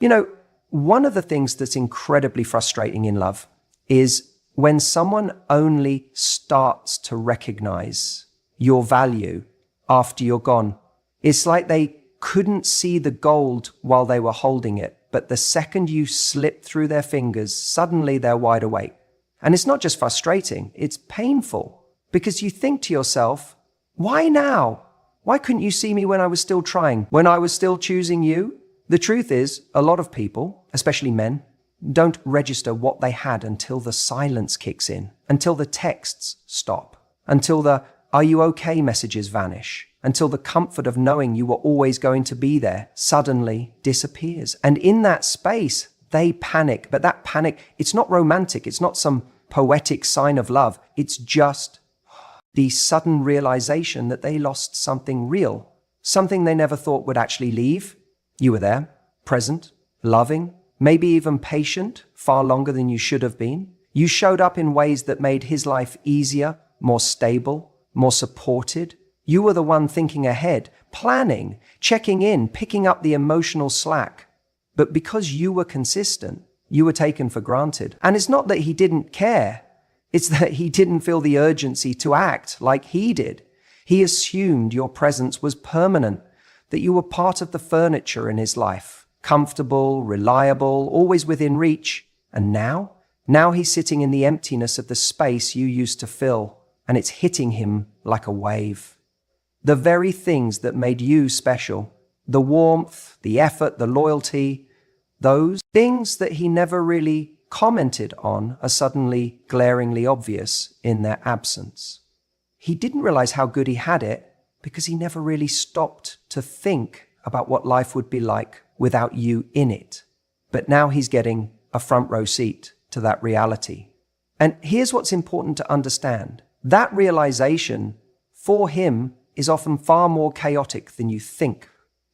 You know, one of the things that's incredibly frustrating in love is when someone only starts to recognize your value after you're gone. It's like they couldn't see the gold while they were holding it, but the second you slip through their fingers, suddenly they're wide awake. And it's not just frustrating, it's painful, because you think to yourself, why now? Why couldn't you see me when I was still trying, when I was still choosing you? The truth is, a lot of people, especially men, don't register what they had until the silence kicks in, until the texts stop, until the "are you okay" messages vanish, until the comfort of knowing you were always going to be there suddenly disappears. And in that space, they panic. But that panic, it's not romantic. It's not some poetic sign of love. It's just the sudden realization that they lost something real, something they never thought would actually leave. You were there, present, loving, maybe even patient, far longer than you should have been. You showed up in ways that made his life easier, more stable, more supported. You were the one thinking ahead, planning, checking in, picking up the emotional slack. But because you were consistent, you were taken for granted. And it's not that he didn't care. It's that he didn't feel the urgency to act like he did. He assumed your presence was permanent, that you were part of the furniture in his life, comfortable, reliable, always within reach. And now he's sitting in the emptiness of the space you used to fill, and it's hitting him like a wave. The very things that made you special, the warmth, the effort, the loyalty, those things that he never really commented on are suddenly glaringly obvious in their absence. He didn't realize how good he had it because he never really stopped to think about what life would be like without you in it. But now he's getting a front row seat to that reality. And here's what's important to understand. That realization for him is often far more chaotic than you think.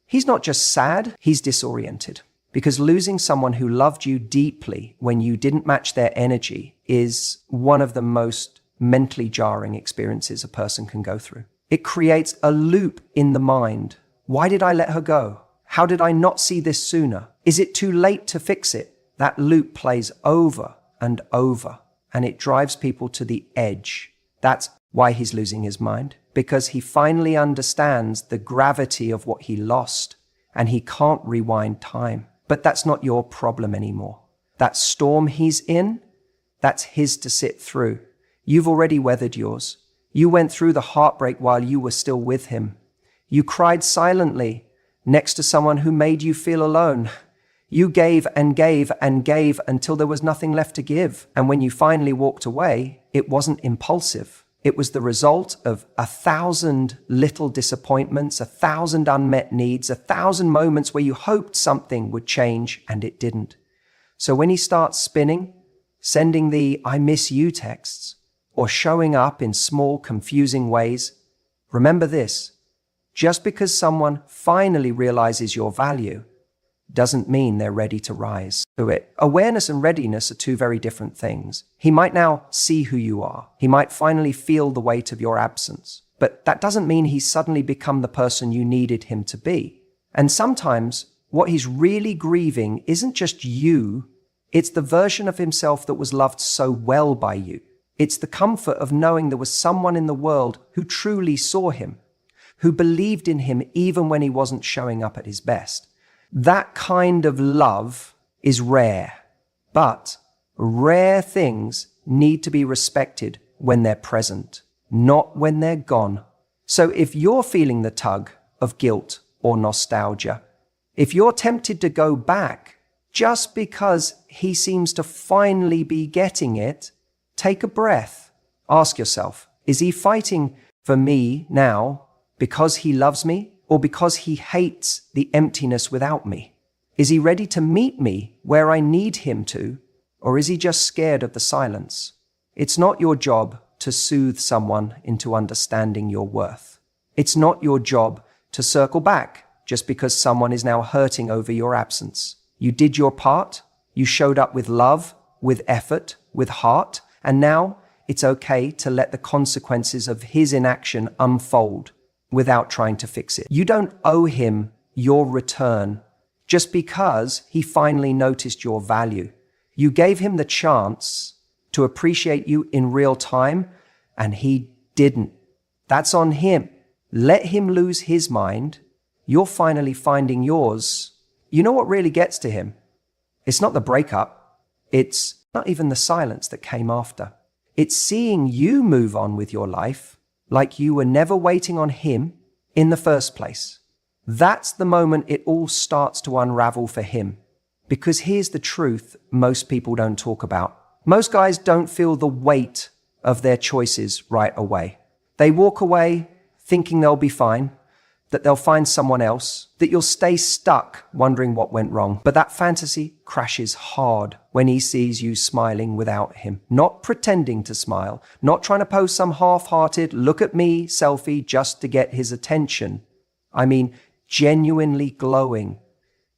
He's not just sad, he's disoriented. Because losing someone who loved you deeply when you didn't match their energy is one of the most mentally jarring experiences a person can go through. It creates a loop in the mind. Why did I let her go? How did I not see this sooner? Is it too late to fix it? That loop plays over and over, and it drives people to the edge. That's why he's losing his mind, because he finally understands the gravity of what he lost, and he can't rewind time. But that's not your problem anymore. That storm he's in, that's his to sit through. You've already weathered yours. You went through the heartbreak while you were still with him. You cried silently next to someone who made you feel alone. You gave and gave and gave until there was nothing left to give. And when you finally walked away, it wasn't impulsive. It was the result of 1,000 little disappointments, 1,000 unmet needs, 1,000 moments where you hoped something would change and it didn't. So when he starts spinning, sending the "I miss you" texts, or showing up in small, confusing ways, remember this: just because someone finally realizes your value doesn't mean they're ready to rise to it. Awareness and readiness are two very different things. He might now see who you are. He might finally feel the weight of your absence. But that doesn't mean he's suddenly become the person you needed him to be. And sometimes what he's really grieving isn't just you, it's the version of himself that was loved so well by you. It's the comfort of knowing there was someone in the world who truly saw him, who believed in him even when he wasn't showing up at his best. That kind of love is rare, but rare things need to be respected when they're present, not when they're gone. So if you're feeling the tug of guilt or nostalgia, if you're tempted to go back just because he seems to finally be getting it, take a breath. Ask yourself, is he fighting for me now because he loves me? Or because he hates the emptiness without me? Is he ready to meet me where I need him to? Or is he just scared of the silence? It's not your job to soothe someone into understanding your worth. It's not your job to circle back just because someone is now hurting over your absence. You did your part. You showed up with love, with effort, with heart. And now it's okay to let the consequences of his inaction unfold without trying to fix it. You don't owe him your return just because he finally noticed your value. You gave him the chance to appreciate you in real time, and he didn't. That's on him. Let him lose his mind. You're finally finding yours. You know what really gets to him? It's not the breakup. It's not even the silence that came after. It's seeing you move on with your life like you were never waiting on him in the first place. That's the moment it all starts to unravel for him. Because here's the truth most people don't talk about. Most guys don't feel the weight of their choices right away. They walk away thinking they'll be fine, that they'll find someone else, that you'll stay stuck wondering what went wrong. But that fantasy crashes hard when he sees you smiling without him, not pretending to smile, not trying to post some half-hearted look at me selfie just to get his attention. I mean, genuinely glowing,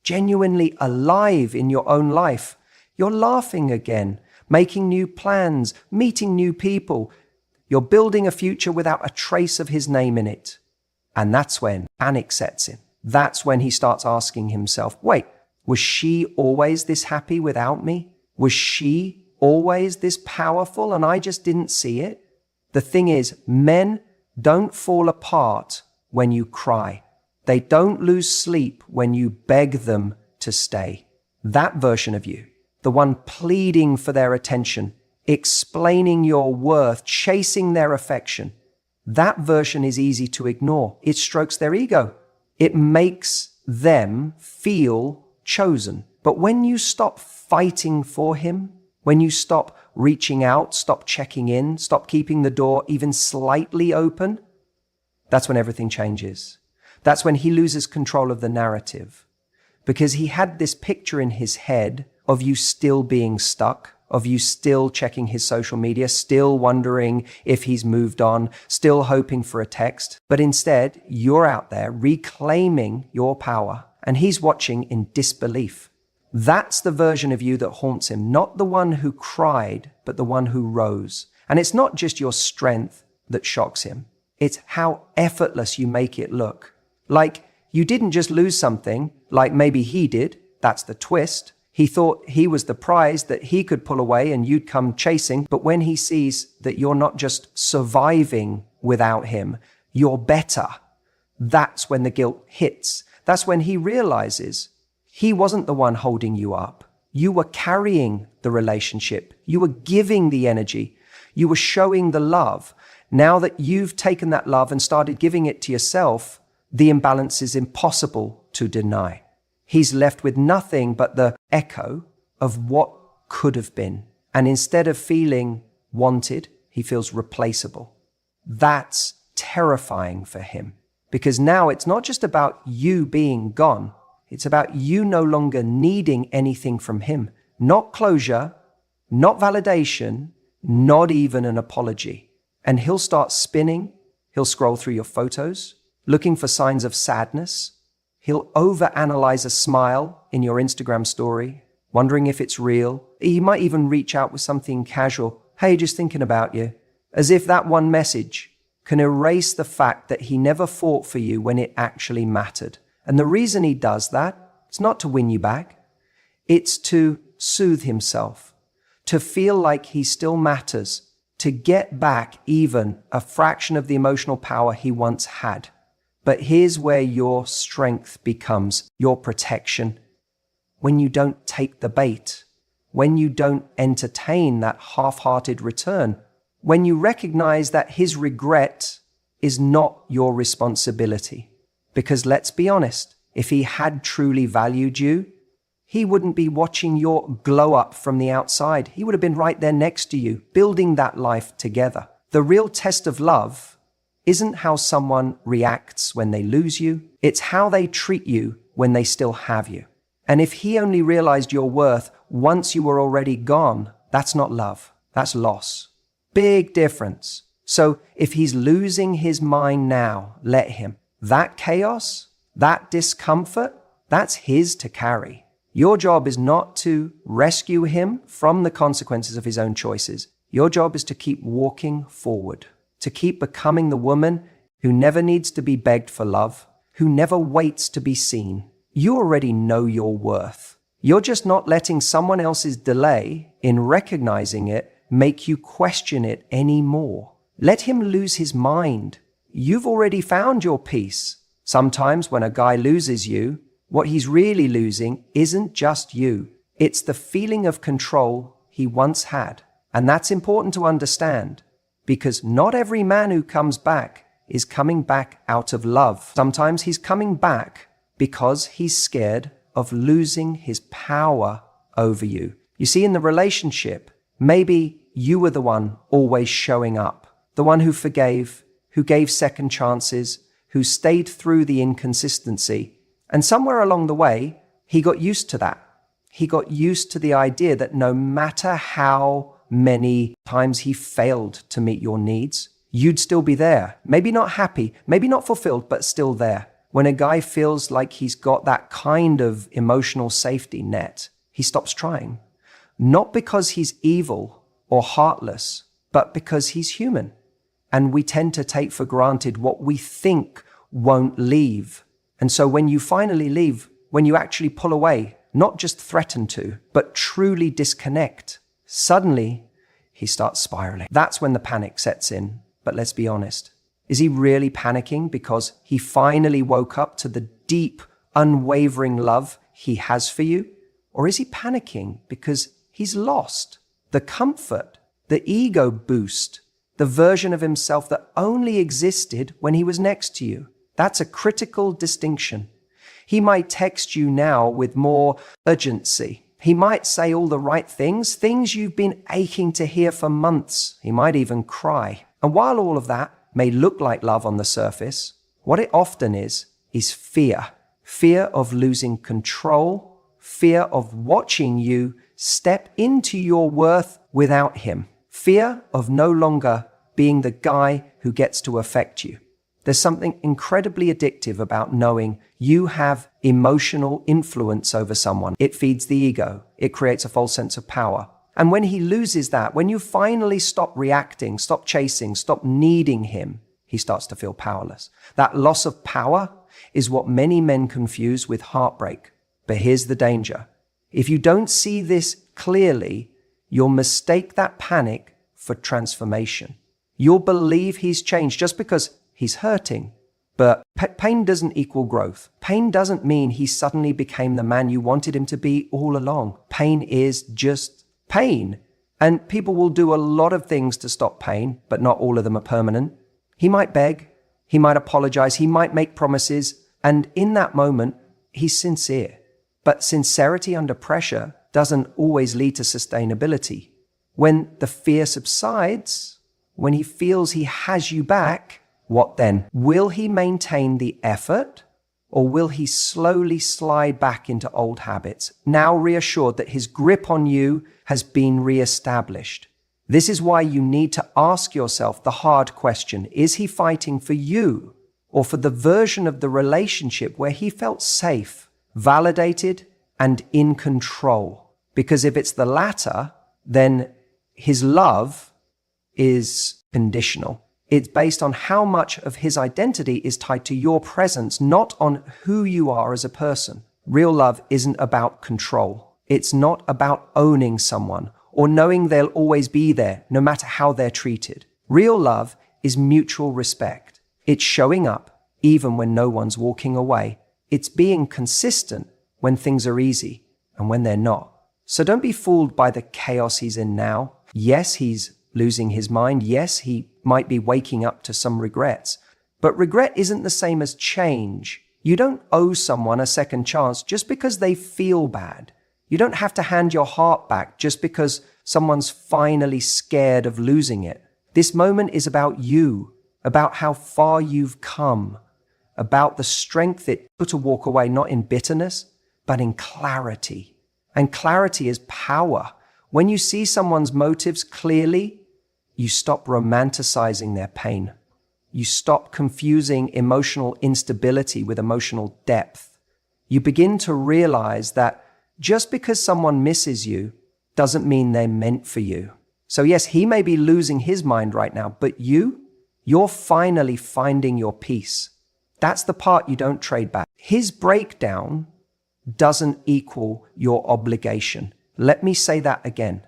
genuinely alive in your own life. You're laughing again, making new plans, meeting new people. You're building a future without a trace of his name in it. And that's when panic sets in. That's when he starts asking himself, wait, was she always this happy without me? Was she always this powerful and I just didn't see it? The thing is, men don't fall apart when you cry. They don't lose sleep when you beg them to stay. That version of you, the one pleading for their attention, explaining your worth, chasing their affection, that version is easy to ignore. It strokes their ego. It makes them feel chosen. But when you stop fighting for him, when you stop reaching out, stop checking in, stop keeping the door even slightly open, that's when everything changes. That's when he loses control of the narrative. Because he had this picture in his head of you still being stuck, of you still checking his social media, still wondering if he's moved on, still hoping for a text. But instead, you're out there reclaiming your power, and he's watching in disbelief. That's the version of you that haunts him, not the one who cried, but the one who rose. And it's not just your strength that shocks him. It's how effortless you make it look. Like you didn't just lose something, like maybe he did. That's the twist. He thought he was the prize that he could pull away and you'd come chasing. But when he sees that you're not just surviving without him, you're better. That's when the guilt hits. That's when he realizes he wasn't the one holding you up. You were carrying the relationship. You were giving the energy. You were showing the love. Now that you've taken that love and started giving it to yourself, the imbalance is impossible to deny. He's left with nothing but the echo of what could have been. And instead of feeling wanted, he feels replaceable. That's terrifying for him because now it's not just about you being gone. It's about you no longer needing anything from him. Not closure, not validation, not even an apology. And he'll start spinning. He'll scroll through your photos, looking for signs of sadness. He'll overanalyze a smile in your Instagram story, wondering if it's real. He might even reach out with something casual. Hey, just thinking about you. As if that one message can erase the fact that he never fought for you when it actually mattered. And the reason he does that, it's not to win you back. It's to soothe himself, to feel like he still matters, to get back even a fraction of the emotional power he once had. But here's where your strength becomes your protection. When you don't take the bait, when you don't entertain that half-hearted return, when you recognize that his regret is not your responsibility. Because let's be honest, if he had truly valued you, he wouldn't be watching your glow up from the outside. He would have been right there next to you, building that life together. The real test of love isn't how someone reacts when they lose you. It's how they treat you when they still have you. And if he only realized your worth once you were already gone, that's not love. That's loss. Big difference. So if he's losing his mind now, let him. That chaos, that discomfort, that's his to carry. Your job is not to rescue him from the consequences of his own choices. Your job is to keep walking forward, to keep becoming the woman who never needs to be begged for love, who never waits to be seen, You already know your worth. You're just not letting someone else's delay in recognizing it make you question it anymore. Let him lose his mind. You've already found your peace. Sometimes when a guy loses you, what he's really losing isn't just you. It's the feeling of control he once had. And that's important to understand, because not every man who comes back is coming back out of love. Sometimes he's coming back because he's scared of losing his power over you. You see, in the relationship, maybe you were the one always showing up, the one who forgave, who gave second chances, who stayed through the inconsistency. And somewhere along the way, he got used to that. He got used to the idea that no matter how many times he failed to meet your needs, you'd still be there. Maybe not happy, maybe not fulfilled, but still there. When a guy feels like he's got that kind of emotional safety net, he stops trying. Not because he's evil or heartless, but because he's human. And we tend to take for granted what we think won't leave. And so when you finally leave, when you actually pull away, not just threaten to, but truly disconnect, suddenly he starts spiraling. That's when the panic sets in. But let's be honest. Is he really panicking because he finally woke up to the deep, unwavering love he has for you? Or is he panicking because he's lost the comfort, the ego boost, the version of himself that only existed when he was next to you? That's a critical distinction. He might text you now with more urgency. He might say all the right things you've been aching to hear for months. He might even cry. And while all of that may look like love on the surface, what it often is fear. Fear of losing control, fear of watching you step into your worth without him, fear of no longer being the guy who gets to affect you. There's something incredibly addictive about knowing you have emotional influence over someone. It feeds the ego. It creates a false sense of power. And when he loses that, when you finally stop reacting, stop chasing, stop needing him, he starts to feel powerless. That loss of power is what many men confuse with heartbreak. But here's the danger. If you don't see this clearly, you'll mistake that panic for transformation. You'll believe he's changed just because he's hurting. But pain doesn't equal growth. Pain doesn't mean he suddenly became the man you wanted him to be all along. Pain is just pain. And people will do a lot of things to stop pain, but not all of them are permanent. He might beg, he might apologize, he might make promises, and in that moment, he's sincere. But sincerity under pressure doesn't always lead to sustainability. When the fear subsides, when he feels he has you back, what then? Will he maintain the effort? Or will he slowly slide back into old habits, now reassured that his grip on you has been reestablished? This is why you need to ask yourself the hard question. Is he fighting for you or for the version of the relationship where he felt safe, validated, and in control? Because if it's the latter, then his love is conditional. It's based on how much of his identity is tied to your presence, not on who you are as a person. Real love isn't about control. It's not about owning someone or knowing they'll always be there, no matter how they're treated. Real love is mutual respect. It's showing up even when no one's walking away. It's being consistent when things are easy and when they're not. So don't be fooled by the chaos he's in now. Yes, he's losing his mind. Yes, he might be waking up to some regrets. But regret isn't the same as change. You don't owe someone a second chance just because they feel bad. You don't have to hand your heart back just because someone's finally scared of losing it. This moment is about you, about how far you've come, about the strength it took to walk away, not in bitterness, but in clarity. And clarity is power. When you see someone's motives clearly, you stop romanticizing their pain. You stop confusing emotional instability with emotional depth. You begin to realize that just because someone misses you doesn't mean they're meant for you. So yes, he may be losing his mind right now, but you're finally finding your peace. That's the part you don't trade back. His breakdown doesn't equal your obligation. Let me say that again.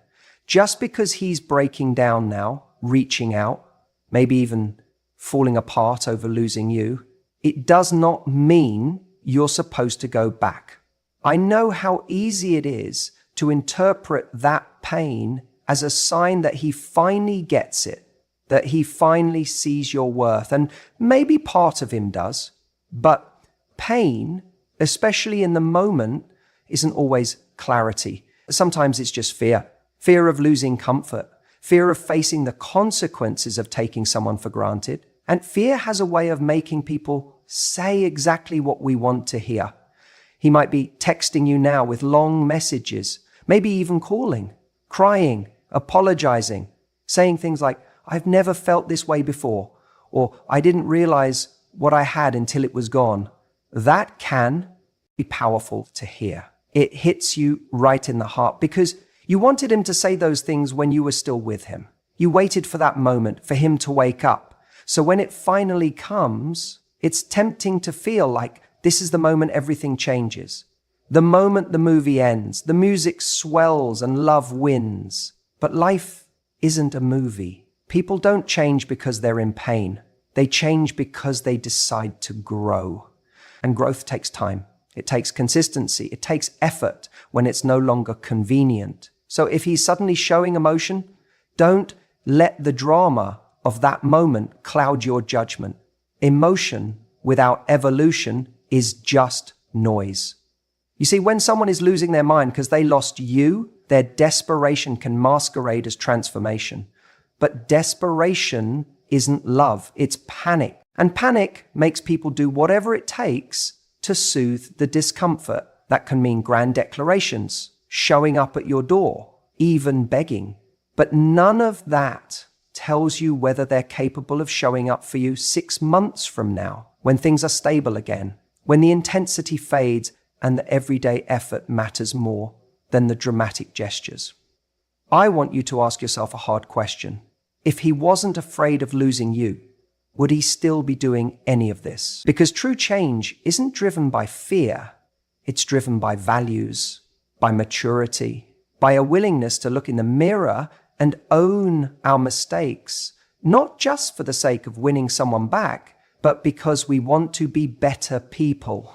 Just because he's breaking down now, reaching out, maybe even falling apart over losing you, it does not mean you're supposed to go back. I know how easy it is to interpret that pain as a sign that he finally gets it, that he finally sees your worth, and maybe part of him does. But pain, especially in the moment, isn't always clarity. Sometimes it's just fear. Fear of losing comfort, fear of facing the consequences of taking someone for granted. And fear has a way of making people say exactly what we want to hear. He might be texting you now with long messages, maybe even calling, crying, apologizing, saying things like, "I've never felt this way before," or "I didn't realize what I had until it was gone." That can be powerful to hear. It hits you right in the heart because you wanted him to say those things when you were still with him. You waited for that moment for him to wake up. So when it finally comes, it's tempting to feel like this is the moment everything changes. The moment the movie ends, the music swells and love wins. But life isn't a movie. People don't change because they're in pain. They change because they decide to grow. And growth takes time. It takes consistency. It takes effort when it's no longer convenient. So if he's suddenly showing emotion, don't let the drama of that moment cloud your judgment. Emotion without evolution is just noise. You see, when someone is losing their mind because they lost you, their desperation can masquerade as transformation. But desperation isn't love, it's panic. And panic makes people do whatever it takes to soothe the discomfort. That can mean grand declarations, showing up at your door, even begging. But none of that tells you whether they're capable of showing up for you 6 months from now, when things are stable again, when the intensity fades and the everyday effort matters more than the dramatic gestures. I want you to ask yourself a hard question. If he wasn't afraid of losing you, would he still be doing any of this? Because true change isn't driven by fear. It's driven by values, by maturity, by a willingness to look in the mirror and own our mistakes, not just for the sake of winning someone back, but because we want to be better people.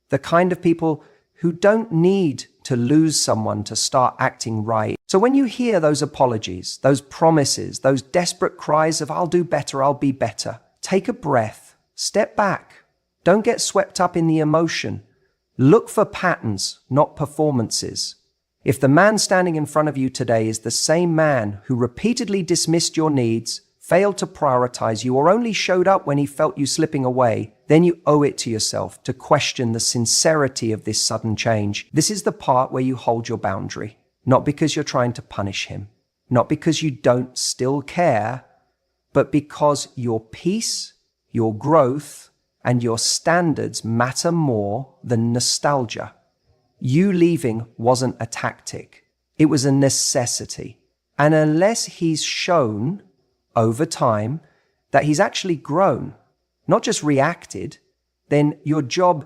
The kind of people who don't need to lose someone to start acting right. So when you hear those apologies, those promises, those desperate cries of "I'll do better, I'll be better," take a breath, step back. Don't get swept up in the emotion. Look for patterns, not performances. If the man standing in front of you today is the same man who repeatedly dismissed your needs, failed to prioritize you, or only showed up when he felt you slipping away, then you owe it to yourself to question the sincerity of this sudden change. This is the part where you hold your boundary, not because you're trying to punish him, not because you don't still care, but because your peace, your growth, and your standards matter more than nostalgia. You leaving wasn't a tactic. It was a necessity. And unless he's shown over time that he's actually grown, not just reacted, then your job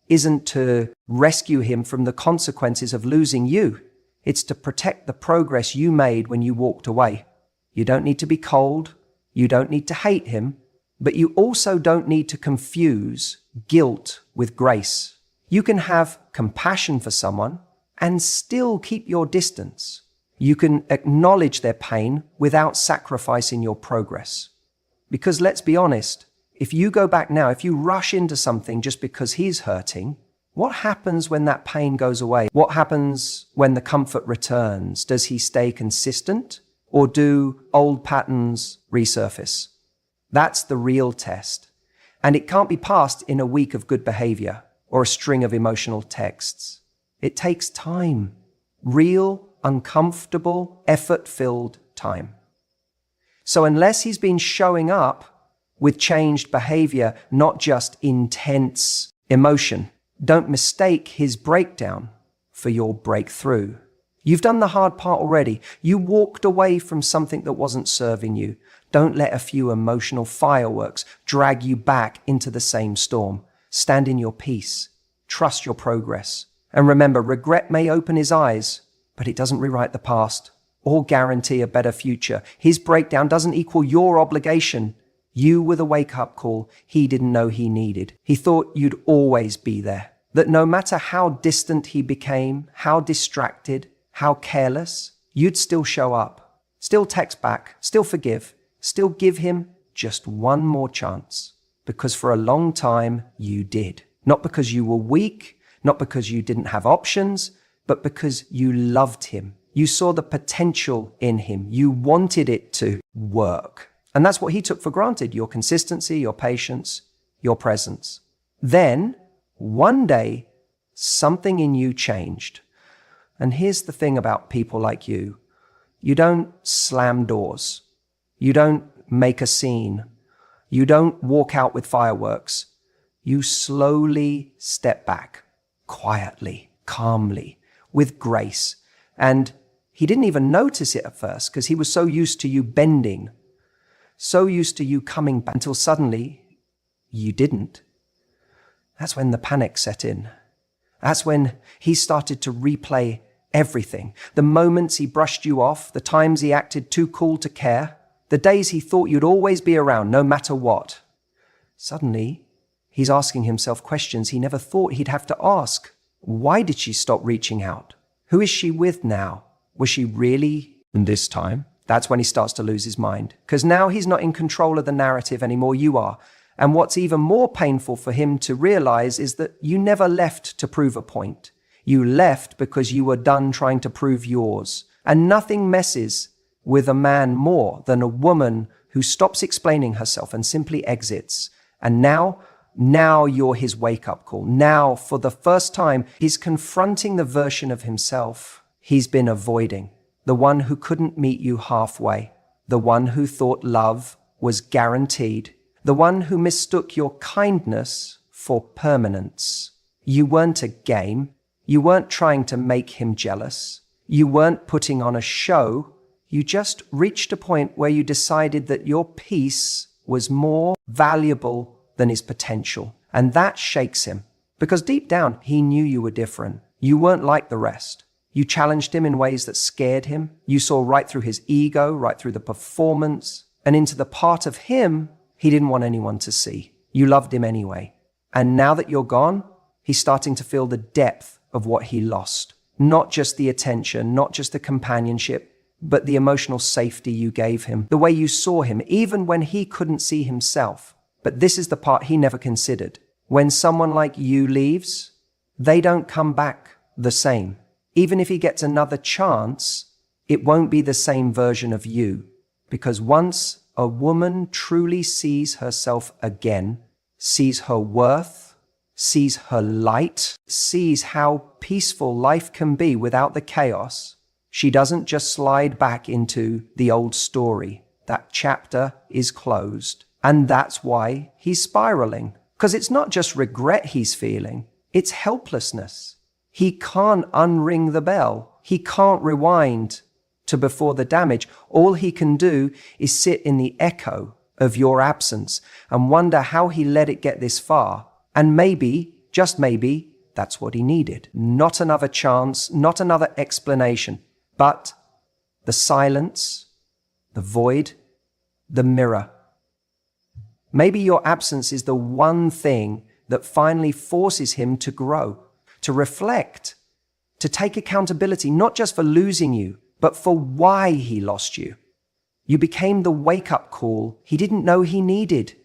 isn't to rescue him from the consequences of losing you. It's to protect the progress you made when you walked away. You don't need to be cold. You don't need to hate him, but you also don't need to confuse guilt with grace. You can have compassion for someone and still keep your distance. You can acknowledge their pain without sacrificing your progress. Because let's be honest, if you go back now, if you rush into something just because he's hurting, what happens when that pain goes away? What happens when the comfort returns? Does he stay consistent, or do old patterns resurface? That's the real test. And it can't be passed in a week of good behavior or a string of emotional texts. It takes time. Real, uncomfortable, effort-filled time. So unless he's been showing up with changed behavior, not just intense emotion, don't mistake his breakdown for your breakthrough. You've done the hard part already. You walked away from something that wasn't serving you. Don't let a few emotional fireworks drag you back into the same storm. Stand in your peace, trust your progress, And remember, regret may open his eyes, but it doesn't rewrite the past or guarantee a better future. His breakdown doesn't equal your obligation. You were the wake-up call he didn't know he needed. He thought you'd always be there, that no matter how distant he became, how distracted, how careless, you'd still show up, still text back, still forgive, still give him just one more chance. Because for a long time, you did. Not because you were weak, not because you didn't have options, but because you loved him. You saw the potential in him. You wanted it to work. And that's what he took for granted, your consistency, your patience, your presence. Then, one day, something in you changed. And here's the thing about people like you. You don't slam doors. You don't make a scene. You don't walk out with fireworks. You slowly step back, quietly, calmly, with grace. And he didn't even notice it at first because he was so used to you bending, so used to you coming back until suddenly you didn't. That's when the panic set in. That's when he started to replay everything. The moments he brushed you off, the times he acted too cool to care, the days he thought you'd always be around no matter what. Suddenly, he's asking himself questions he never thought he'd have to ask. Why did she stop reaching out? Who is she with now? Was she really? And this time, that's when he starts to lose his mind. Because now he's not in control of the narrative anymore, you are. And what's even more painful for him to realize is that you never left to prove a point. You left because you were done trying to prove yours. And nothing messes with a man more than a woman who stops explaining herself and simply exits. And now you're his wake-up call. Now, for the first time, he's confronting the version of himself he's been avoiding. The one who couldn't meet you halfway. The one who thought love was guaranteed. The one who mistook your kindness for permanence. You weren't a game. You weren't trying to make him jealous. You weren't putting on a show. You just reached a point where you decided that your peace was more valuable than his potential. And that shakes him. Because deep down, he knew you were different. You weren't like the rest. You challenged him in ways that scared him. You saw right through his ego, right through the performance, and into the part of him he didn't want anyone to see. You loved him anyway. And now that you're gone, he's starting to feel the depth of what he lost. Not just the attention, not just the companionship, but the emotional safety you gave him, the way you saw him, even when he couldn't see himself. But this is the part he never considered. When someone like you leaves, they don't come back the same. Even if he gets another chance, it won't be the same version of you. Because once a woman truly sees herself again, sees her worth, sees her light, sees how peaceful life can be without the chaos, she doesn't just slide back into the old story. That chapter is closed. And that's why he's spiraling. Because it's not just regret he's feeling, it's helplessness. He can't unring the bell. He can't rewind to before the damage. All he can do is sit in the echo of your absence and wonder how he let it get this far. And maybe, just maybe, that's what he needed. Not another chance, not another explanation, but the silence, the void, the mirror. Maybe your absence is the one thing that finally forces him to grow, to reflect, to take accountability, not just for losing you, but for why he lost you. You became the wake-up call he didn't know he needed.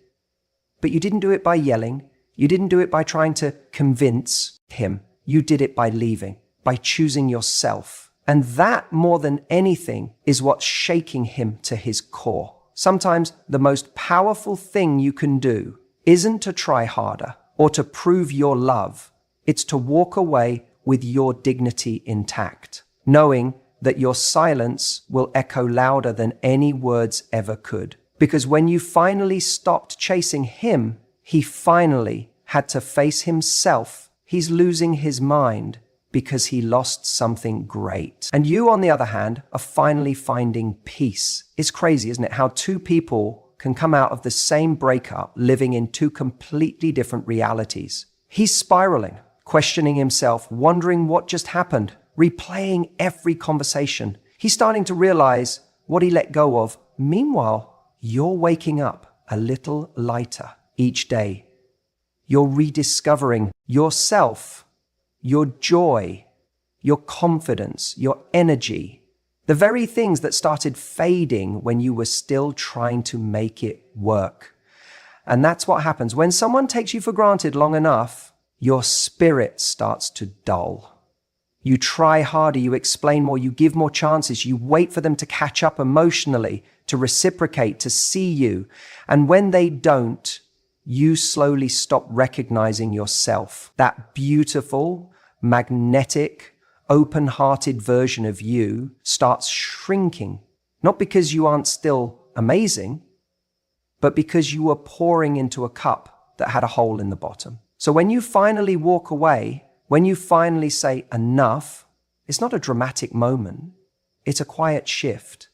But you didn't do it by yelling. You didn't do it by trying to convince him. You did it by leaving, by choosing yourself. And that, more than anything, is what's shaking him to his core. Sometimes the most powerful thing you can do isn't to try harder or to prove your love. It's to walk away with your dignity intact, knowing that your silence will echo louder than any words ever could. Because when you finally stopped chasing him, he finally had to face himself. He's losing his mind because he lost something great. And you, on the other hand, are finally finding peace. It's crazy, isn't it? How two people can come out of the same breakup living in two completely different realities. He's spiraling, questioning himself, wondering what just happened, replaying every conversation. He's starting to realize what he let go of. Meanwhile, you're waking up a little lighter each day. You're rediscovering yourself, your joy, your confidence, your energy, the very things that started fading when you were still trying to make it work. And that's what happens. When someone takes you for granted long enough, your spirit starts to dull. You try harder, you explain more, you give more chances, you wait for them to catch up emotionally, to reciprocate, to see you. And when they don't, you slowly stop recognizing yourself. That beautiful, magnetic, open-hearted version of you starts shrinking, not because you aren't still amazing, but because you were pouring into a cup that had a hole in the bottom. So when you finally walk away, when you finally say enough, it's not a dramatic moment. It's a quiet shift.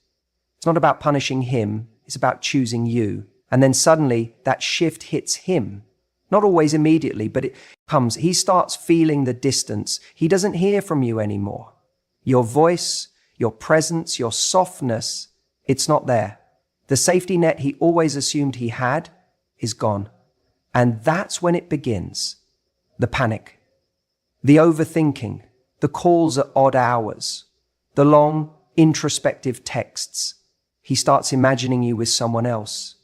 It's not about punishing him. It's about choosing you. And then suddenly that shift hits him. Not always immediately, but it comes. He starts feeling the distance. He doesn't hear from you anymore. Your voice, your presence, your softness, it's not there. The safety net he always assumed he had is gone. And that's when it begins. The panic, the overthinking, the calls at odd hours, the long introspective texts. He starts imagining you with someone else.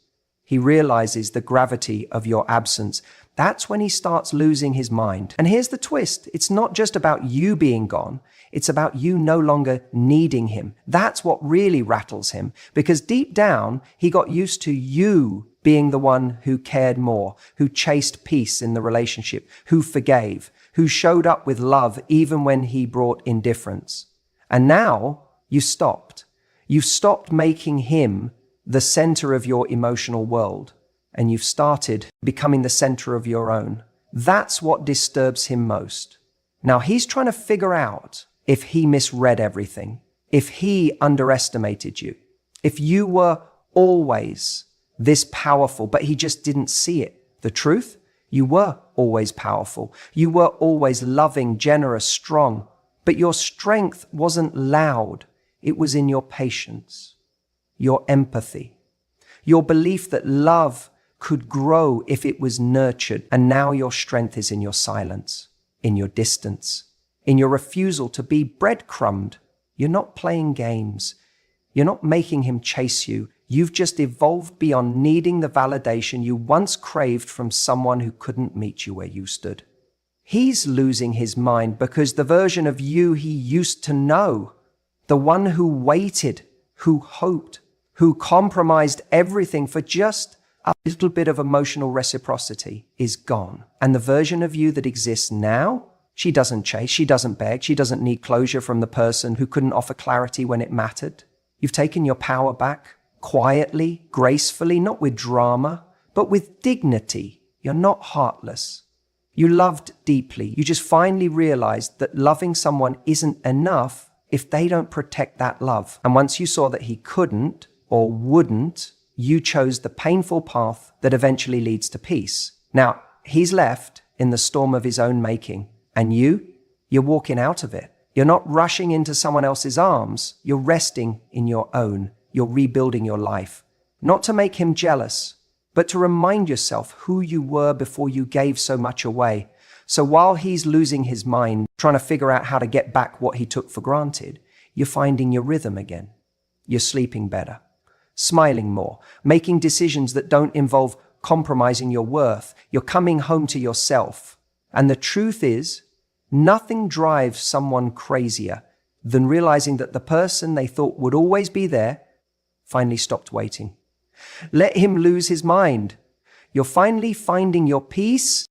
He realizes the gravity of your absence. That's when he starts losing his mind. And here's the twist. It's not just about you being gone. It's about you no longer needing him. That's what really rattles him, because deep down, he got used to you being the one who cared more, who chased peace in the relationship, who forgave, who showed up with love even when he brought indifference. And now you stopped. You stopped making him the center of your emotional world, and you've started becoming the center of your own. That's what disturbs him most. Now he's trying to figure out if he misread everything, if he underestimated you, if you were always this powerful, but he just didn't see it. The truth, you were always powerful. You were always loving, generous, strong, but your strength wasn't loud. It was in your patience, your empathy, your belief that love could grow if it was nurtured. And now your strength is in your silence, in your distance, in your refusal to be breadcrumbed. You're not playing games. You're not making him chase you. You've just evolved beyond needing the validation you once craved from someone who couldn't meet you where you stood. He's losing his mind because the version of you he used to know, the one who waited, who hoped, who compromised everything for just a little bit of emotional reciprocity, is gone. And the version of you that exists now, she doesn't chase, she doesn't beg, she doesn't need closure from the person who couldn't offer clarity when it mattered. You've taken your power back, quietly, gracefully, not with drama, but with dignity. You're not heartless. You loved deeply. You just finally realized that loving someone isn't enough if they don't protect that love. And once you saw that he couldn't or wouldn't, you chose the painful path that eventually leads to peace. Now, he's left in the storm of his own making, and you're walking out of it. You're not rushing into someone else's arms. You're resting in your own. You're rebuilding your life. Not to make him jealous, but to remind yourself who you were before you gave so much away. So while he's losing his mind, trying to figure out how to get back what he took for granted, you're finding your rhythm again. You're sleeping better, smiling more, making decisions that don't involve compromising your worth. You're coming home to yourself. And the truth is, nothing drives someone crazier than realizing that the person they thought would always be there finally stopped waiting. Let him lose his mind. You're finally finding your peace